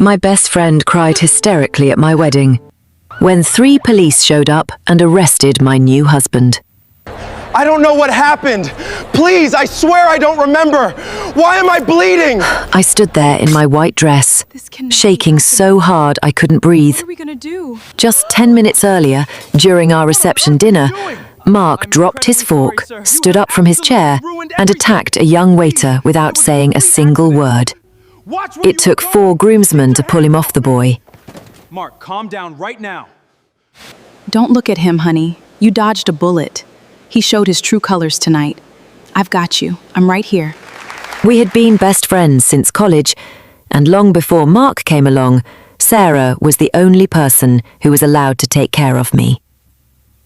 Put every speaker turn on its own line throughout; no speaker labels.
My best friend cried hysterically at my wedding when 3 police showed up and arrested my new husband.
I don't know what happened. Please, I swear I don't remember. Why am I bleeding?
I stood there in my white dress, shaking so hard I couldn't breathe.
What are we gonna do?
Just 10 minutes earlier, during our reception dinner, Mark dropped his fork, stood up from his chair, and attacked a young waiter without saying a single word. It took 4 groomsmen to pull him off the boy.
Mark, calm down right now.
Don't look at him, honey. You dodged a bullet. He showed his true colors tonight. I've got you. I'm right here.
We had been best friends since college, and long before Mark came along, Sarah was the only person who was allowed to take care of me.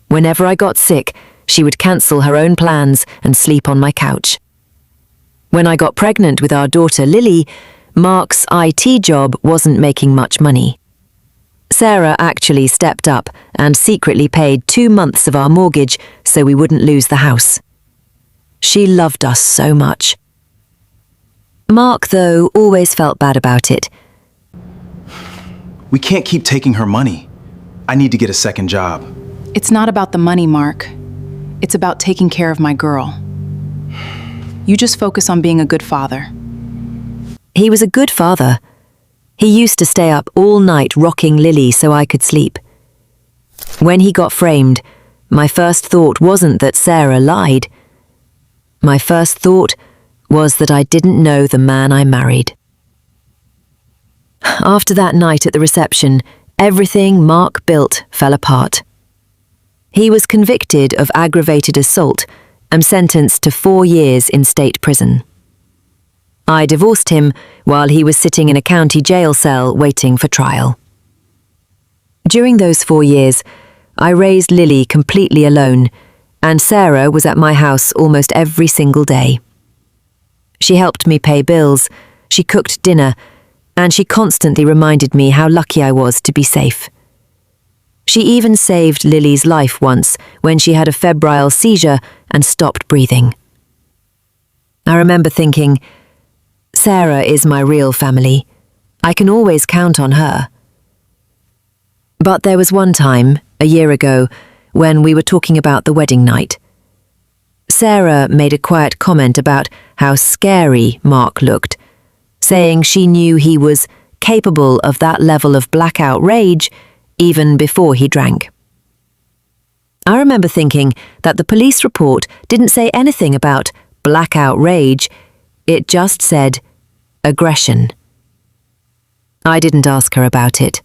Whenever I got sick, she would cancel her own plans and sleep on my couch. When I got pregnant with our daughter Lily, Mark's IT job wasn't making much money. Sarah actually stepped up and secretly paid 2 months of our mortgage so we wouldn't lose the house. She loved us so much. Mark, though, always felt bad about it.
We can't keep taking her money. I need to get a second job.
It's not about the money, Mark. It's about taking care of my girl. You just focus on being a good father.
He was a good father. He used to stay up all night rocking Lily so I could sleep. When he got framed, my first thought wasn't that Sarah lied. My first thought was that I didn't know the man I married. After that night at the reception, everything Mark built fell apart. He was convicted of aggravated assault and sentenced to 4 years in state prison. I divorced him while he was sitting in a county jail cell waiting for trial. During those 4 years, I raised Lily completely alone, and Sarah was at my house almost every single day. She helped me pay bills, she cooked dinner, and she constantly reminded me how lucky I was to be safe. She even saved Lily's life once when she had a febrile seizure and stopped breathing. I remember thinking, Sarah is my real family. I can always count on her. But there was one time, a year ago, when we were talking about the wedding night. Sarah made a quiet comment about how scary Mark looked, saying she knew he was capable of that level of blackout rage even before he drank. I remember thinking that the police report didn't say anything about blackout rage, it just said aggression. I didn't ask her about it.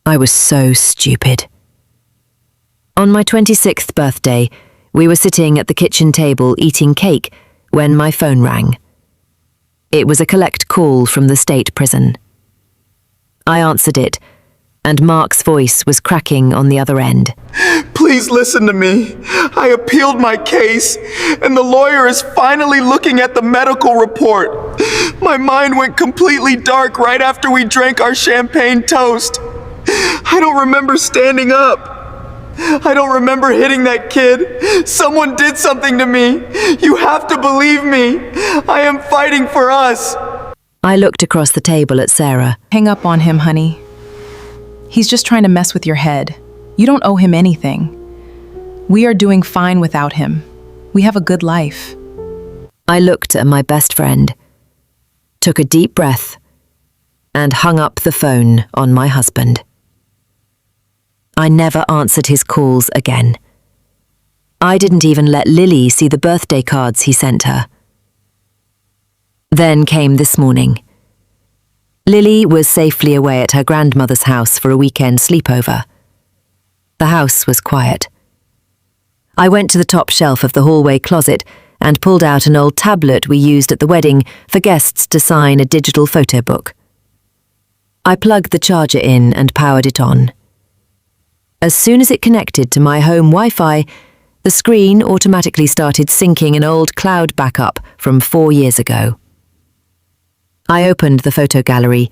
I was so stupid. On my 26th birthday, we were sitting at the kitchen table eating cake when my phone rang. It was a collect call from the state prison. I answered it, and Mark's voice was cracking on the other end.
Please listen to me. I appealed my case, and the lawyer is finally looking at the medical report. My mind went completely dark right after we drank our champagne toast. I don't remember standing up. I don't remember hitting that kid. Someone did something to me. You have to believe me. I am fighting for us.
I looked across the table at Sarah.
Hang up on him, honey. He's just trying to mess with your head. You don't owe him anything. We are doing fine without him. We have a good life.
I looked at my best friend, took a deep breath, and hung up the phone on my husband. I never answered his calls again. I didn't even let Lily see the birthday cards he sent her. Then came this morning. Lily was safely away at her grandmother's house for a weekend sleepover. The house was quiet. I went to the top shelf of the hallway closet and pulled out an old tablet we used at the wedding for guests to sign a digital photo book. I plugged the charger in and powered it on. As soon as it connected to my home Wi-Fi, the screen automatically started syncing an old cloud backup from 4 years ago. I opened the photo gallery,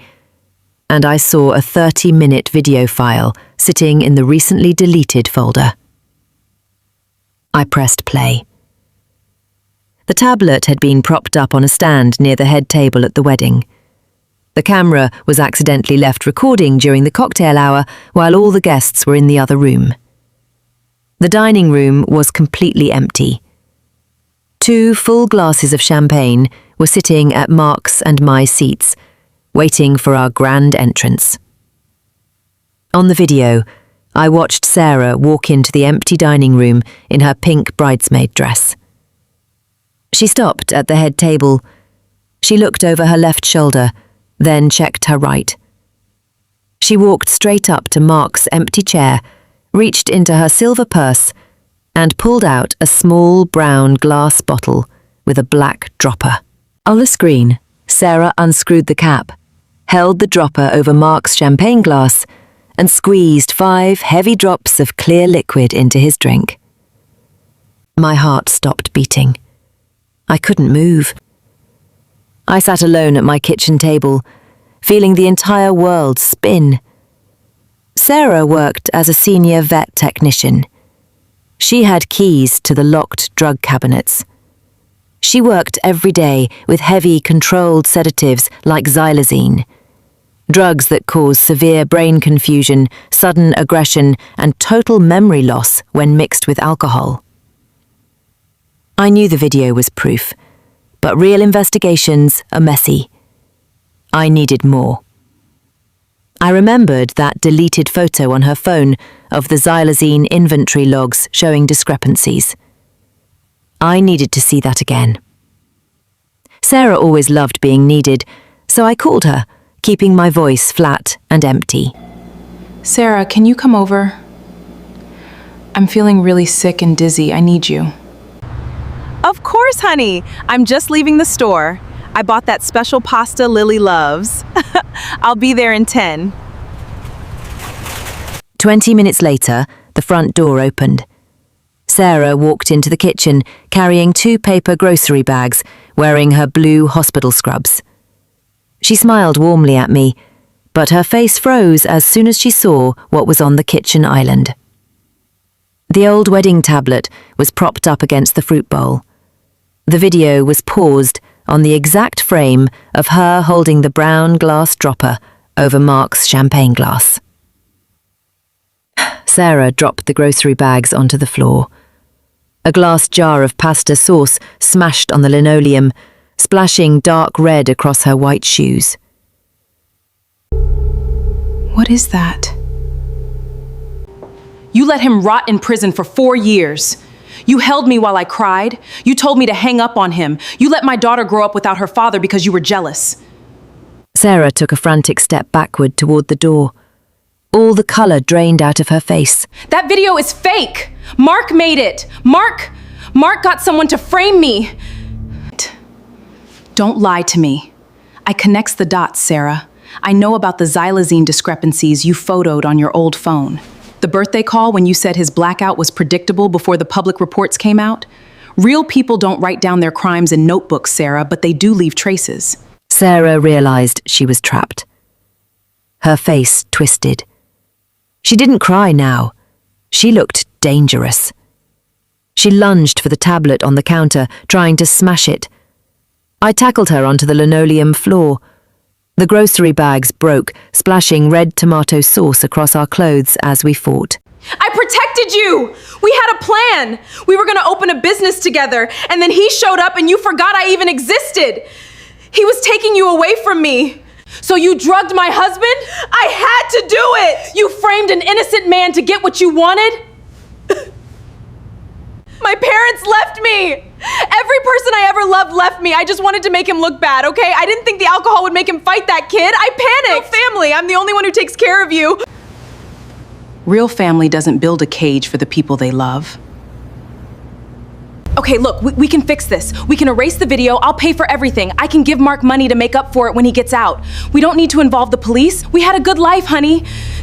and I saw a 30-minute video file sitting in the recently deleted folder. I pressed play. The tablet had been propped up on a stand near the head table at the wedding. The camera was accidentally left recording during the cocktail hour while all the guests were in the other room. The dining room was completely empty. 2 full glasses of champagne were sitting at Mark's and my seats, waiting for our grand entrance. On the video, I watched Sarah walk into the empty dining room in her pink bridesmaid dress. She stopped at the head table. She looked over her left shoulder, then checked her right. She walked straight up to Mark's empty chair, reached into her silver purse, and pulled out a small brown glass bottle with a black dropper. On the screen, Sarah unscrewed the cap, held the dropper over Mark's champagne glass, and squeezed 5 heavy drops of clear liquid into his drink. My heart stopped beating. I couldn't move. I sat alone at my kitchen table, feeling the entire world spin. Sarah worked as a senior vet technician. She had keys to the locked drug cabinets. She worked every day with heavy controlled sedatives like xylazine, drugs that cause severe brain confusion, sudden aggression, and total memory loss when mixed with alcohol. I knew the video was proof, but real investigations are messy. I needed more. I remembered that deleted photo on her phone of the xylazine inventory logs showing discrepancies. I needed to see that again. Sarah always loved being needed, so I called her, keeping my voice flat and empty.
Sarah, can you come over? I'm feeling really sick and dizzy. I need you.
Of course, honey. I'm just leaving the store. I bought that special pasta Lily loves. I'll be there in 10.
20 minutes later, the front door opened. Sarah walked into the kitchen, carrying 2 paper grocery bags, wearing her blue hospital scrubs. She smiled warmly at me, but her face froze as soon as she saw what was on the kitchen island. The old wedding tablet was propped up against the fruit bowl. The video was paused on the exact frame of her holding the brown glass dropper over Mark's champagne glass. Sarah dropped the grocery bags onto the floor. A glass jar of pasta sauce smashed on the linoleum, splashing dark red across her white shoes.
What is that?
You let him rot in prison for 4 years. You held me while I cried. You told me to hang up on him. You let my daughter grow up without her father because you were jealous.
Sarah took a frantic step backward toward the door. All the color drained out of her face.
That video is fake. Mark made it. Mark got someone to frame me. Don't lie to me. I connects the dots, Sarah. I know about the xylazine discrepancies you photoed on your old phone. The birthday call when you said his blackout was predictable before the public reports came out? Real people don't write down their crimes in notebooks, Sarah, but they do leave traces.
Sarah realized she was trapped. Her face twisted. She didn't cry now. She looked dangerous. She lunged for the tablet on the counter, trying to smash it. I tackled her onto the linoleum floor. The grocery bags broke, splashing red tomato sauce across our clothes as we fought.
I protected you! We had a plan! We were gonna open a business together, and then he showed up and you forgot I even existed! He was taking you away from me! So you drugged my husband? I had to do it! You framed an innocent man to get what you wanted? My parents left me! Every person I ever loved left me. I just wanted to make him look bad, okay? I didn't think the alcohol would make him fight that kid. I panicked! No family, I'm the only one who takes care of you.
Real family doesn't build a cage for the people they love.
Okay, look, we can fix this. We can erase the video. I'll pay for everything. I can give Mark money to make up for it when he gets out. We don't need to involve the police. We had a good life, honey.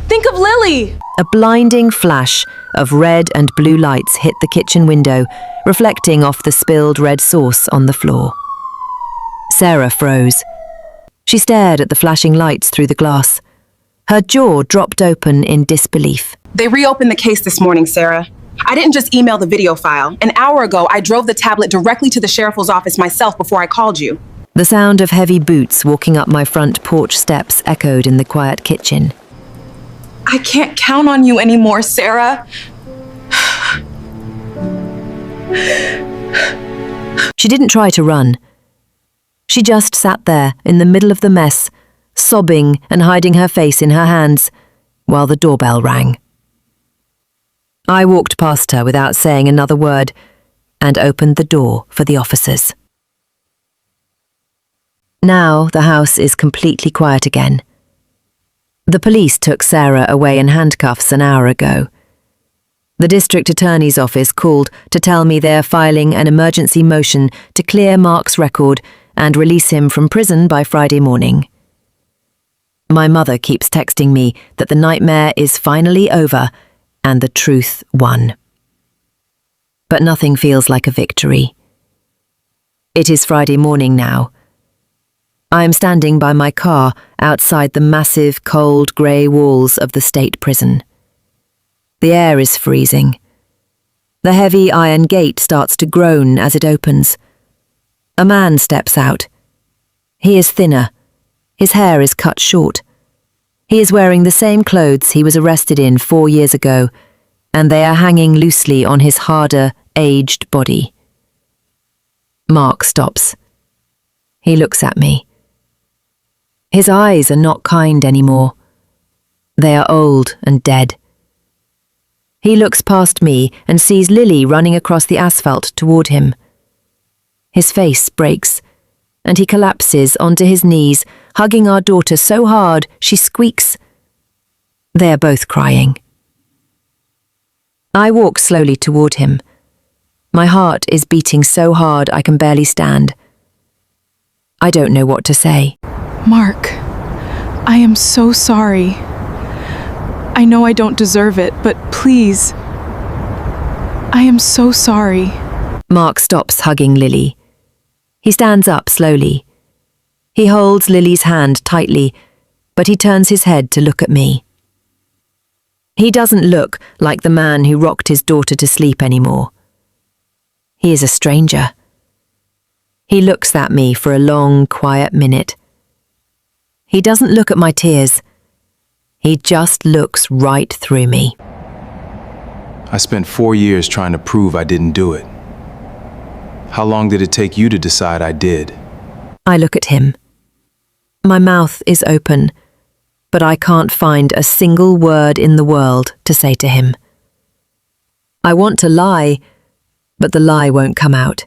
Think of Lily.
A blinding flash of red and blue lights hit the kitchen window, reflecting off the spilled red sauce on the floor. Sarah froze. She stared at the flashing lights through the glass. Her jaw dropped open in disbelief.
They reopened the case this morning, Sarah. I didn't just email the video file. An hour ago, I drove the tablet directly to the sheriff's office myself before I called you.
The sound of heavy boots walking up my front porch steps echoed in the quiet kitchen.
I can't count on you anymore, Sarah.
She didn't try to run. She just sat there in the middle of the mess, sobbing and hiding her face in her hands, while the doorbell rang. I walked past her without saying another word and opened the door for the officers. Now the house is completely quiet again. The police took Sarah away in handcuffs an hour ago. The district attorney's office called to tell me they're filing an emergency motion to clear Mark's record and release him from prison by Friday morning. My mother keeps texting me that the nightmare is finally over and the truth won. But nothing feels like a victory. It is Friday morning now. I am standing by my car outside the massive, cold, grey walls of the state prison. The air is freezing. The heavy iron gate starts to groan as it opens. A man steps out. He is thinner. His hair is cut short. He is wearing the same clothes he was arrested in 4 years ago, and they are hanging loosely on his harder, aged body. Mark stops. He looks at me. His eyes are not kind anymore. They are old and dead. He looks past me and sees Lily running across the asphalt toward him. His face breaks, and he collapses onto his knees, hugging our daughter so hard she squeaks. They are both crying. I walk slowly toward him. My heart is beating so hard I can barely stand. I don't know what to say.
Mark, I am so sorry. I know I don't deserve it, but please. I am so sorry.
Mark stops hugging Lily. He stands up slowly. He holds Lily's hand tightly, but he turns his head to look at me. He doesn't look like the man who rocked his daughter to sleep anymore. He is a stranger. He looks at me for a long, quiet minute. He doesn't look at my tears. He just looks right through me.
I spent 4 years trying to prove I didn't do it. How long did it take you to decide I did?
I look at him. My mouth is open, but I can't find a single word in the world to say to him. I want to lie, but the lie won't come out.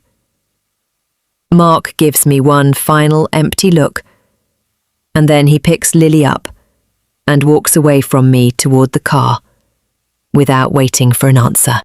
Mark gives me one final empty look, and then he picks Lily up and walks away from me toward the car, without waiting for an answer.